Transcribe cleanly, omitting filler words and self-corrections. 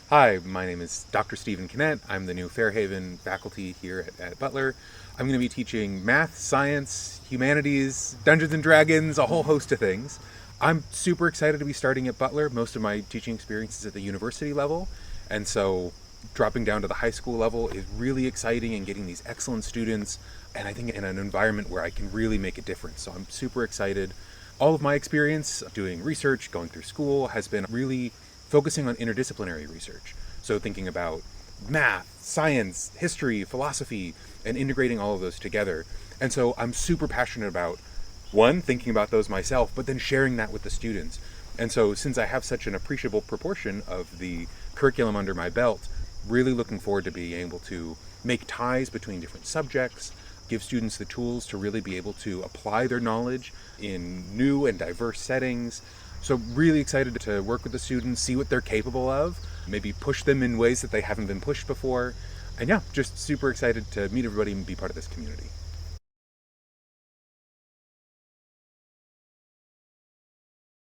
Hi, my name is Dr. Stephen Canet. I'm the new Fairhaven faculty here at Butler. I'm going to be teaching math, science, humanities, Dungeons and Dragons, a whole host of things. I'm super excited to be starting at Butler. Most of my teaching experience is at the university level, and so dropping down to the high school level is really exciting and getting these excellent students, and I think in an environment where I can really make a difference. So I'm super excited. All of my experience doing research, going through school, has been really focusing on interdisciplinary research. So thinking about math, science, history, philosophy, and integrating all of those together. And so I'm super passionate about, one, thinking about those myself, but then sharing that with the students. And so since I have such an appreciable proportion of the curriculum under my belt, really looking forward to being able to make ties between different subjects, give students the tools to really be able to apply their knowledge in new and diverse settings. So really excited to work with the students, see what they're capable of, maybe push them in ways that they haven't been pushed before. And yeah, just super excited to meet everybody and be part of this community.